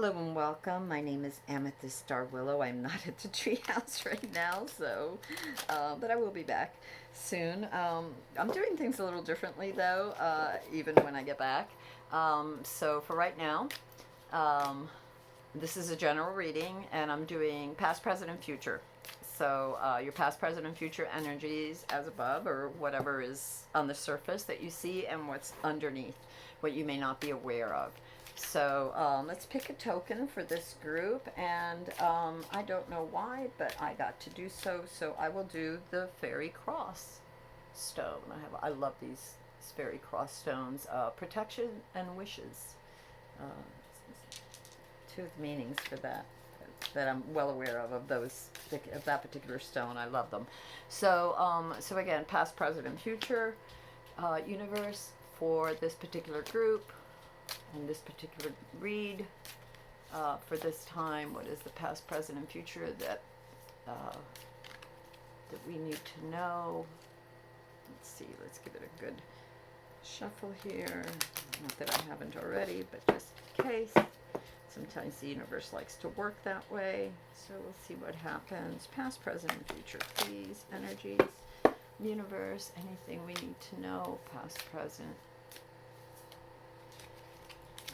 Hello and welcome. My name is Amethyst Star Willow. I'm not at the treehouse right now, but I will be back soon. I'm doing things a little differently though, even when I get back. So for right now, um, this is a general reading, and I'm doing past, present, and future. So your past, present, and future energies as above, or whatever is on the surface that you see, and what's underneath, what you may not be aware of. So let's pick a token for this group, and I don't know why, but I got to do so. So I will do the fairy cross stone. I love these fairy cross stones. Protection and wishes. Uh, two of the meanings for that I'm well aware of those of that particular stone. I love them. So again, past, present, and future universe for this particular group and this particular read for this time. What is the past, present, and future that we need to know? Let's see. Let's give it a good shuffle here. Not that I haven't already, but just in case. Sometimes the universe likes to work that way. So we'll see what happens. Past, present, and future, please. Energies, universe, anything we need to know. Past, present.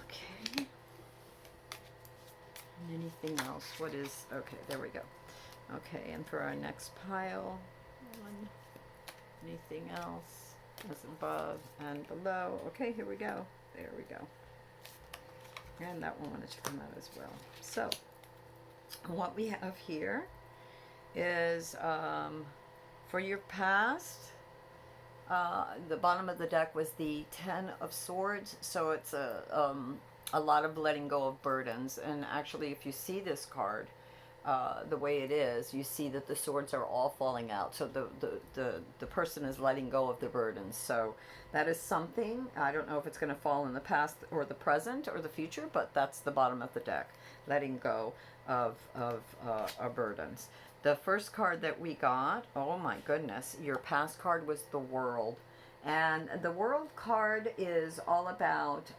Okay. And anything else? What is... Okay, there we go. Okay, and for our next pile, one. Anything else? As above and below. Okay, here we go. There we go. And that one wanted to come out as well. So, what we have here is for your past, the bottom of the deck was the Ten of Swords. So it's a lot of letting go of burdens. And actually, if you see this card, the way it is, you see that the swords are all falling out. So the person is letting go of the burdens. So that is something. I don't know if it's going to fall in the past or the present or the future, but that's the bottom of the deck, letting go of our burdens. The first card that we got, oh my goodness, your past card was the World. And the World card is all about,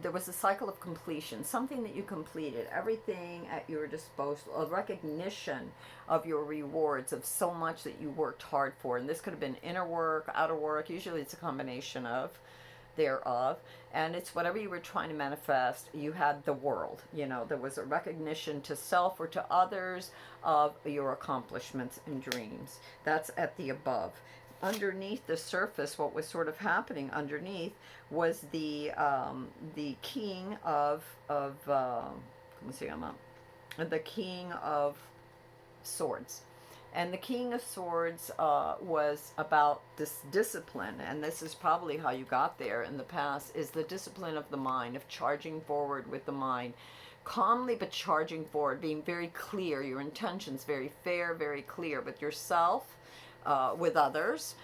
there was a cycle of completion, something that you completed, everything at your disposal, a recognition of your rewards, of so much that you worked hard for. And this could have been inner work, outer work. Usually it's a combination of thereof. And it's whatever you were trying to manifest. You had the World. You know, there was a recognition to self or to others of your accomplishments and dreams. That's at the above. Underneath the surface, what was sort of happening underneath was the king of let me see, I'm up. The king of swords, and the king of swords was about this discipline, and this is probably how you got there in the past, is the discipline of the mind, of charging forward with the mind, calmly but charging forward, being very clear, your intentions very fair, very clear with yourself, with others.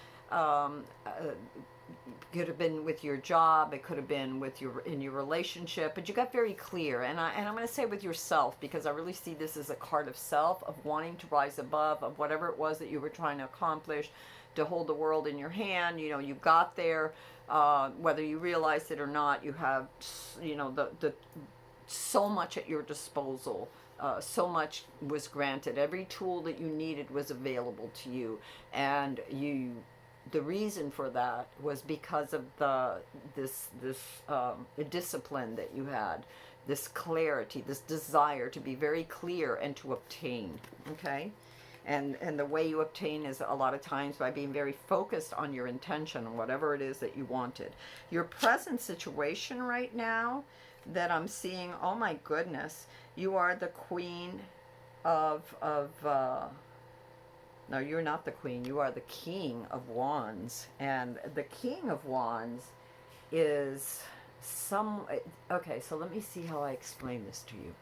Could have been with your job, it could have been with in your relationship, but you got very clear. And I'm going to say with yourself, because I really see this as a card of self, of wanting to rise above, of whatever it was that you were trying to accomplish, to hold the world in your hand. You know, you got there, whether you realized it or not. You have, you know, the so much at your disposal. So much was granted. Every tool that you needed was available to you, and the reason for that was because of this discipline that you had, this clarity, this desire to be very clear and to obtain. Okay, and the way you obtain is a lot of times by being very focused on your intention and whatever it is that you wanted. Your present situation right now that I'm seeing, oh my goodness, you are the queen of no, you're not the queen, you are the king of wands. And the king of wands is okay, so let me see how I explain this to you.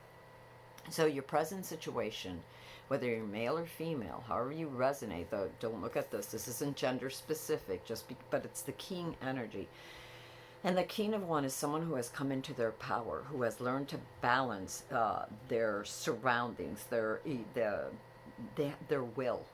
So your present situation, whether you're male or female, however you resonate, though, don't look at this isn't gender specific, but it's the king energy. And the king of one is someone who has come into their power, who has learned to balance their surroundings, their will.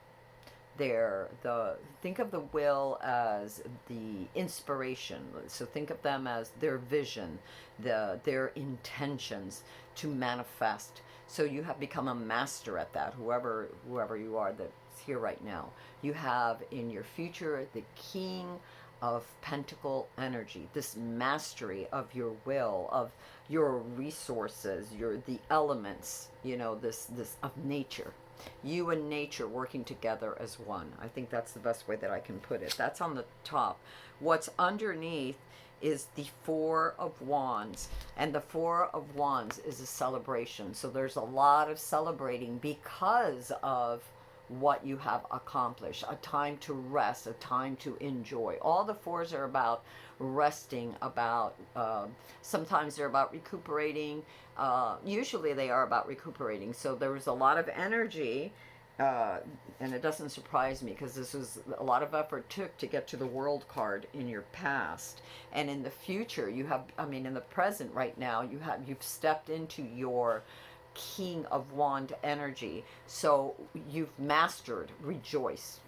Think of the will as the inspiration. So think of them as their vision, their intentions to manifest. So you have become a master at that. Whoever you are that's here right now, you have in your future the king of pentacle energy, this mastery of your will, of your resources, the elements, this of nature. You and nature working together as one. I think that's the best way that I can put it. That's on the top. What's underneath is the Four of Wands. And the Four of Wands is a celebration. So there's a lot of celebrating because of what you have accomplished. A time to rest, a time to enjoy. All the fours are about resting, about sometimes they're about recuperating. Usually they are about recuperating. So there was a lot of energy, and it doesn't surprise me because this was a lot of effort took to get to the World card in your past. And in the future, you have, in the present right now, you've stepped into your King of Wand energy. So you've mastered. Rejoice.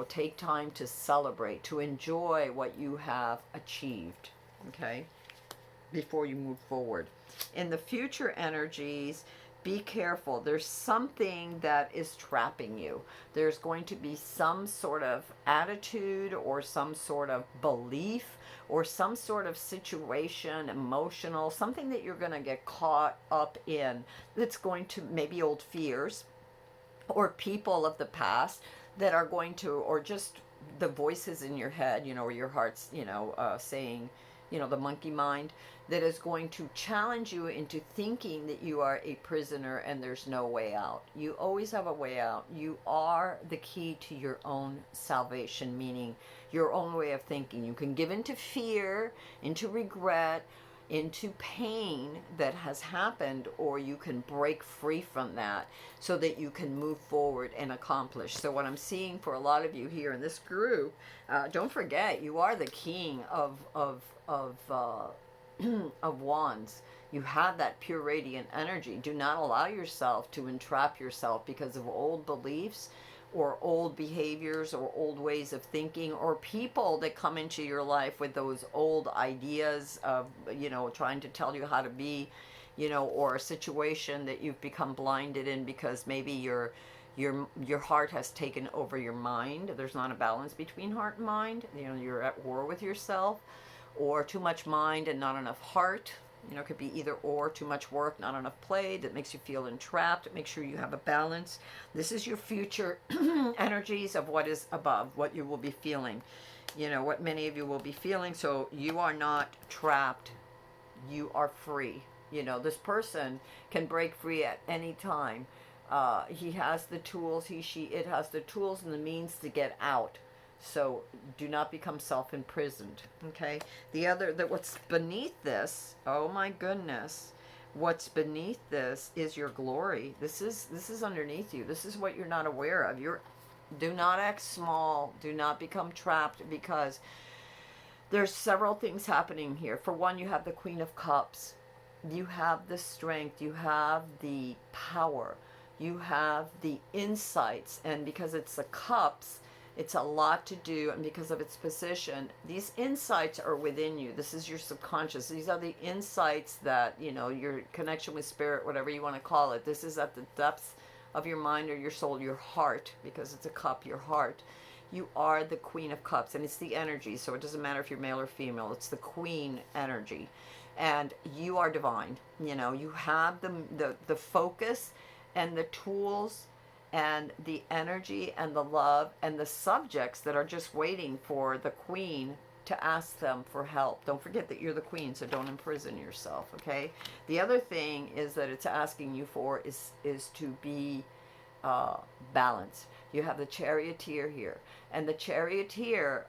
Take time to celebrate, to enjoy what you have achieved. Okay? Before you move forward. In the future energies, be careful. There's something that is trapping you. There's going to be some sort of attitude or some sort of belief or some sort of situation, emotional, something that you're going to get caught up in that's going to, maybe old fears or people of the past that are going to, or just the voices in your head, or your heart's, saying, the monkey mind, that is going to challenge you into thinking that you are a prisoner and there's no way out. You always have a way out. You are the key to your own salvation, meaning your own way of thinking. You can give into fear, into regret, into pain that has happened, or you can break free from that so that you can move forward and accomplish. So what I'm seeing for a lot of you here in this group, don't forget, you are the king of of wands. You have that pure radiant energy. Do not allow yourself to entrap yourself because of old beliefs or old behaviors or old ways of thinking, or people that come into your life with those old ideas of, trying to tell you how to be, or a situation that you've become blinded in because maybe your heart has taken over your mind. There's not a balance between heart and mind. You're at war with yourself, or too much mind and not enough heart. It could be either or, too much work, not enough play, that makes you feel entrapped. Make sure you have a balance. This is your future energies of what is above, what you will be feeling, what many of you will be feeling. So you are not trapped. You are free. This person can break free at any time. He has the tools, it has the tools and the means to get out. So do not become self-imprisoned, okay? What's beneath this, oh my goodness, what's beneath this is your glory. This is underneath you. This is what you're not aware of. Do not act small. Do not become trapped, because there's several things happening here. For one, you have the Queen of Cups. You have the strength. You have the power. You have the insights. And because it's the cups, it's a lot to do, and because of its position, these insights are within you. This is your subconscious. These are the insights that, your connection with spirit, whatever you want to call it. This is at the depths of your mind or your soul, your heart, because it's a cup, your heart. You are the Queen of Cups, and it's the energy, so it doesn't matter if you're male or female. It's the Queen energy, and you are divine. You have the focus and the tools and the energy and the love and the subjects that are just waiting for the Queen to ask them for help. Don't forget that you're the Queen, so don't imprison yourself, okay? The other thing is that it's asking you for is to be balanced. You have the Charioteer here, and the Charioteer,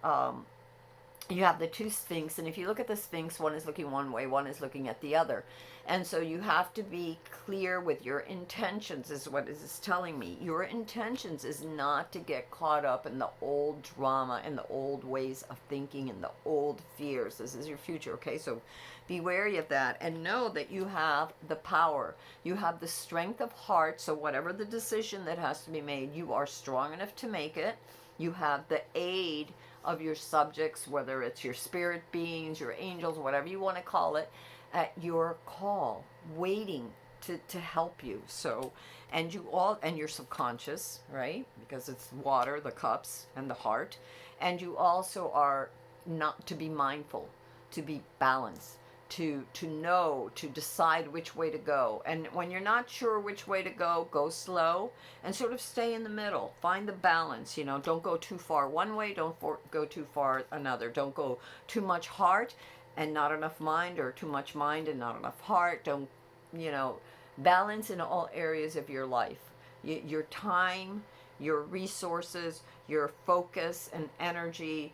you have the two Sphinx, and if you look at the Sphinx, one is looking one way, one is looking at the other. And so you have to be clear with your intentions, is what this is telling me. Your intentions is not to get caught up in the old drama and the old ways of thinking and the old fears. This is your future, okay? So be wary of that, and know that you have the power. You have the strength of heart, so whatever the decision that has to be made, you are strong enough to make it. You have the aid of your subjects, whether it's your spirit beings, your angels, whatever you want to call it, at your call, waiting to help you. So, and you all, and your subconscious, right? Because it's water, the cups, and the heart. And you also are not to be mindful, to be balanced, to know, to decide which way to go. And when you're not sure which way to go slow and sort of stay in the middle. Find the balance, you know, don't go too far one way, don't go too far another. Don't go too much heart and not enough mind, or too much mind and not enough heart. Don't, you know, balance in all areas of your life. Your time, your resources, your focus and energy,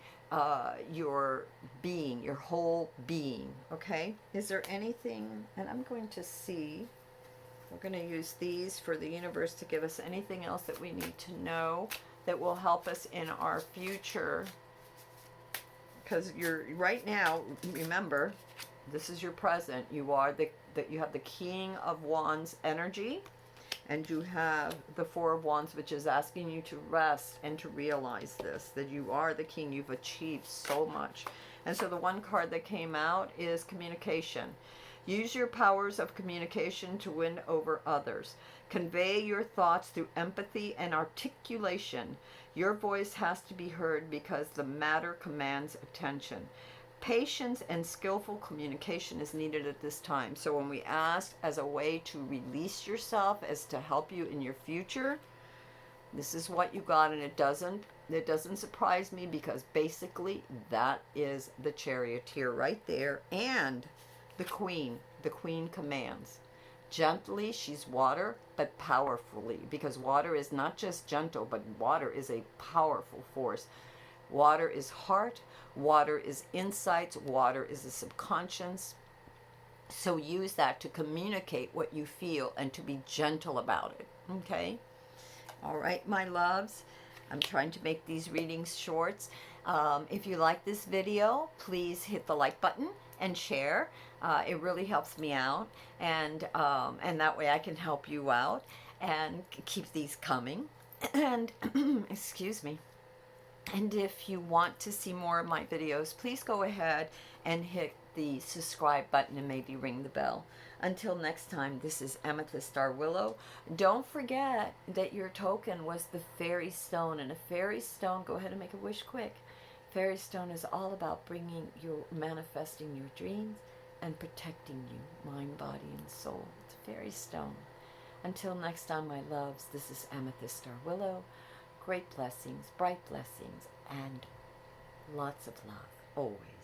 your being, your whole being. Okay? Is there anything, and I'm going to see, we're going to use these for the universe to give us anything else that we need to know that will help us in our future. Because you're, right now, remember, this is your present. You are you have the King of Wands energy, and you have the Four of Wands, which is asking you to rest and to realize this, that you are the king. You've achieved so much. And so the one card that came out is communication. Use your powers of communication to win over others. Convey your thoughts through empathy and articulation. Your voice has to be heard because the matter commands attention. Patience and skillful communication is needed at this time. So when we ask as a way to release yourself, as to help you in your future, this is what you got. And it doesn't surprise me, because basically that is the Charioteer right there, and the Queen. The Queen commands. Gently, she's water, but powerfully, because water is not just gentle, but water is a powerful force. Water is heart, water is insights, water is the subconscious. So use that to communicate what you feel and to be gentle about it. Okay? All right, my loves. I'm trying to make these readings short. If you like this video, please hit the like button and share. It really helps me out, and that way I can help you out and keep these coming. And excuse me. And if you want to see more of my videos, please go ahead and hit the subscribe button and maybe ring the bell. Until next time, this is Amethyst Star Willow. Don't forget that your token was the fairy stone. And a fairy stone, go ahead and make a wish quick. Fairy stone is all about manifesting your dreams and protecting you, mind, body, and soul. It's a fairy stone. Until next time, my loves, this is Amethyst Star Willow. Great blessings, bright blessings, and lots of love, always.